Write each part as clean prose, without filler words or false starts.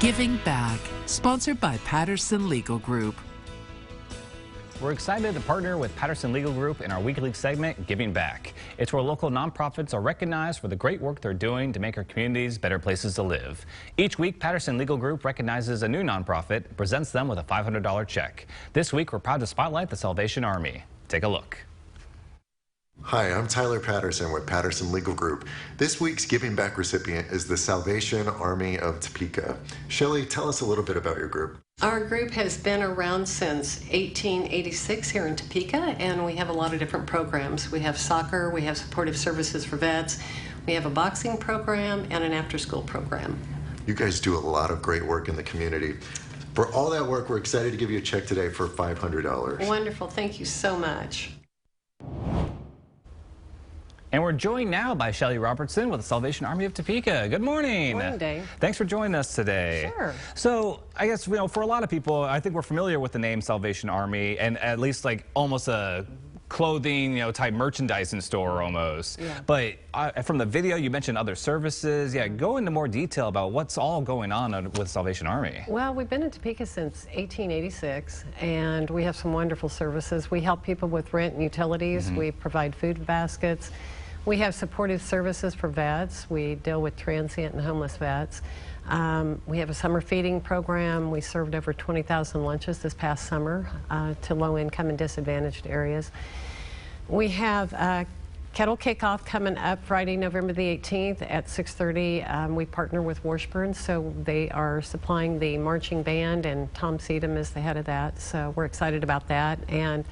Giving Back, sponsored by Patterson Legal Group. We're excited to partner with Patterson Legal Group in our weekly segment, Giving Back. It's where local nonprofits are recognized for the great work they're doing to make our communities better places to live. Each week, Patterson Legal Group recognizes a new nonprofit, presents them with a $500 check. This week, we're proud to spotlight the Salvation Army. Take a look. Hi, I'm Tyler Patterson with Patterson Legal Group. This week's Giving Back recipient is the Salvation Army of Topeka. Shelly, tell us a little bit about your group. Our group has been around since 1886 here in Topeka, and we have a lot of different programs. We have soccer, we have supportive services for vets, we have a boxing program, and an after-school program. You guys do a lot of great work in the community. For all that work, we're excited to give you a check today for $500. Wonderful. Thank you so much. And we're joined now by Shelly Robertson with the Salvation Army of Topeka. Good morning. Good morning, Dave. Thanks for joining us today. Sure. So I guess, for a lot of people, I think we're familiar with the name Salvation Army and at least like almost a clothing, type merchandising store almost. Yeah. But from the video, you mentioned other services. Yeah, go into more detail about what's all going on with Salvation Army. Well, we've been in Topeka since 1886, and we have some wonderful services. We help people with rent and utilities. We provide food baskets. We have supportive services for vets. We deal with transient and homeless vets. We have a summer feeding program. We served over 20,000 lunches this past summer to low-income and disadvantaged areas. We have a kettle kickoff coming up Friday, November the 18th at 6:30. We partner with Washburn, so they are supplying the marching band, and Tom Seedham is the head of that, so we're excited about that. And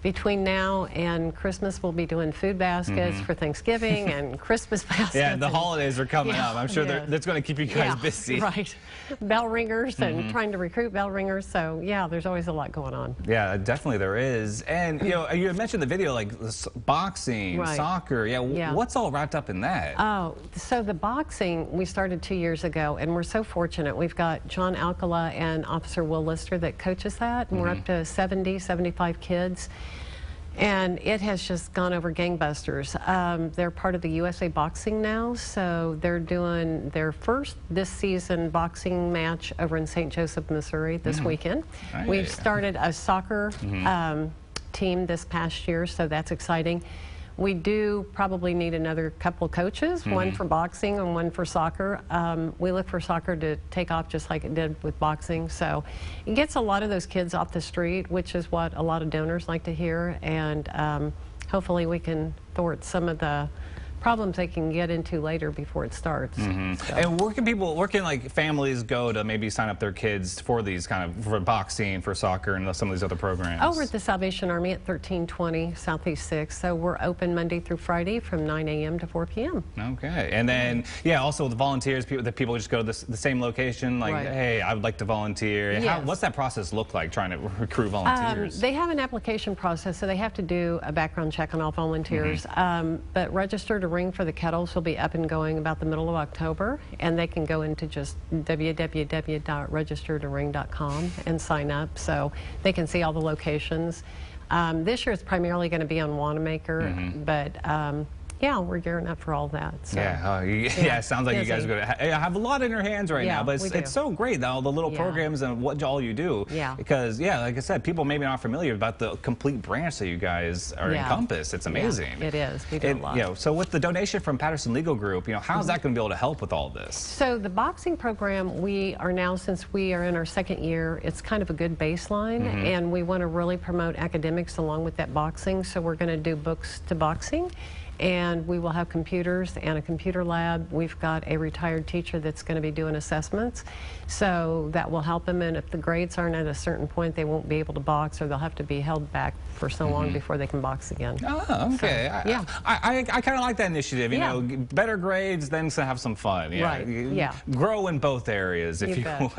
between now and Christmas, we'll be doing food baskets for Thanksgiving and Christmas baskets. Yeah, the holidays are coming up. I'm sure that's going to keep you guys busy. Right. Bell ringers and trying to recruit bell ringers. So, yeah, there's always a lot going on. Yeah, definitely there is. And, you had mentioned the video, like boxing, soccer. Yeah, what's all wrapped up in that? Oh, so the boxing, we started 2 years ago, and we're so fortunate. We've got John Alcala and Officer Will Lister that coaches that, and we're up to 70, 75 kids. And it has just gone over gangbusters. They're part of the USA Boxing now, so they're doing their first this season boxing match over in St. Joseph, Missouri this weekend. We've started a soccer team this past year, so that's exciting. We do probably need another couple coaches, one for boxing and one for soccer. We look for soccer to take off just like it did with boxing. So it gets a lot of those kids off the street, which is what a lot of donors like to hear. And hopefully we can thwart some of the problems they can get into later before it starts. So. And where can like families go to maybe sign up their kids for these for boxing, for soccer, and some of these other programs? Over at the Salvation Army at 1320 Southeast 6th. So we're open Monday through Friday from 9 a.m. to 4 p.m. Okay. And then, also the volunteers, people just go to the same location, like, hey, I would like to volunteer. Yes. What's that process look like, trying to recruit volunteers? They have an application process, so they have to do a background check on all volunteers. But register to ring for the kettles will be up and going about the middle of October, and they can go into just www.registertoring.com and sign up, so they can see all the locations. This year it's primarily going to be on Wanamaker, but yeah, we're gearing up for all that. So. Yeah, it sounds like you guys are going to have a lot in your hands right now, but it's so great, though, the little programs and what all you do. Because, like I said, people maybe not familiar about the complete branch that you guys are encompass. It's amazing. It is. We do a lot. So with the donation from Patterson Legal Group, how's that going to be able to help with all this? So the boxing program, we are now, since we are in our second year, it's kind of a good baseline, and we want to really promote academics along with that boxing, so we're going to do books to boxing. And we will have computers and a computer lab. We've got a retired teacher that's going to be doing assessments, so that will help them. And if the grades aren't at a certain point, they won't be able to box, or they'll have to be held back for so long before they can box again. Oh, okay. So, I kind of like that initiative. Better grades, then to have some fun. Grow in both areas, if you will.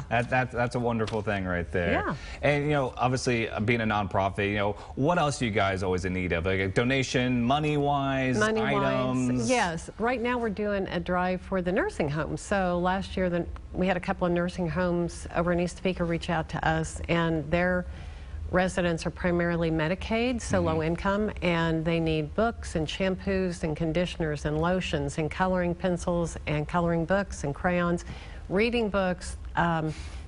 That's a wonderful thing right there. And obviously, being a nonprofit, what else do you guys always in need of? Like a donation, money-wise, items? Yes. Right now we're doing a drive for the nursing homes. So last year we had a couple of nursing homes over in East Topeka reach out to us, and their residents are primarily Medicaid, so low income, and they need books and shampoos and conditioners and lotions and coloring pencils and coloring books and crayons. reading books,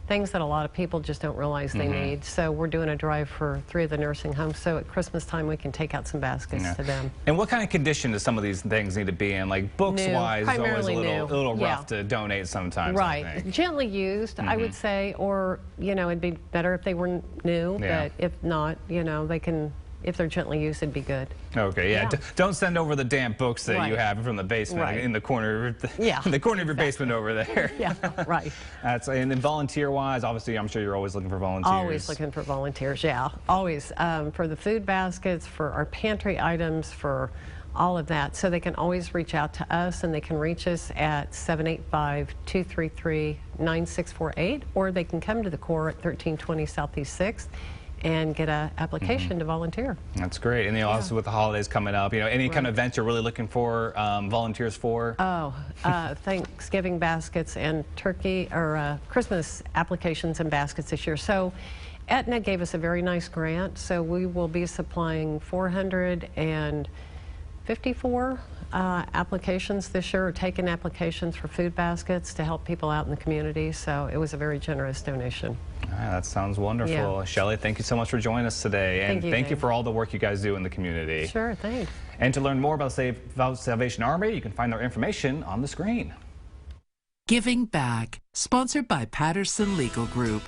things that a lot of people just don't realize they need. So we're doing a drive for 3 of the nursing homes, so at Christmas time we can take out some baskets to them. And what kind of condition do some of these things need to be in? Like books-wise, it's always a little rough to donate sometimes. Right. I think. Gently used, I would say, or, you know, it'd be better if they were new, but if not, you know, they can, if they're gently used, it'd be good. Okay, yeah. Don't send over the damp books that you have from the basement in the corner, in the corner of your basement over there. Yeah, right. And then volunteer-wise, obviously, I'm sure you're always looking for volunteers. Always looking for volunteers, yeah. Always. For the food baskets, for our pantry items, for all of that. So they can always reach out to us, and they can reach us at 785-233-9648, or they can come to the Corps at 1320 Southeast 6th and get an application to volunteer. That's great. And also with the holidays coming up, you know, any kind of events you're really looking for volunteers for? Oh, Thanksgiving baskets and turkey or Christmas applications and baskets this year. So Aetna gave us a very nice grant, so we will be supplying 454 applications this year, or taken applications for food baskets to help people out in the community. So it was a very generous donation. That sounds wonderful. Yeah. Shelly, thank you so much for joining us today. And thank you for all the work you guys do in the community. Sure, thanks. And to learn more about Salvation Army, you can find their information on the screen. Giving Back, sponsored by Patterson Legal Group.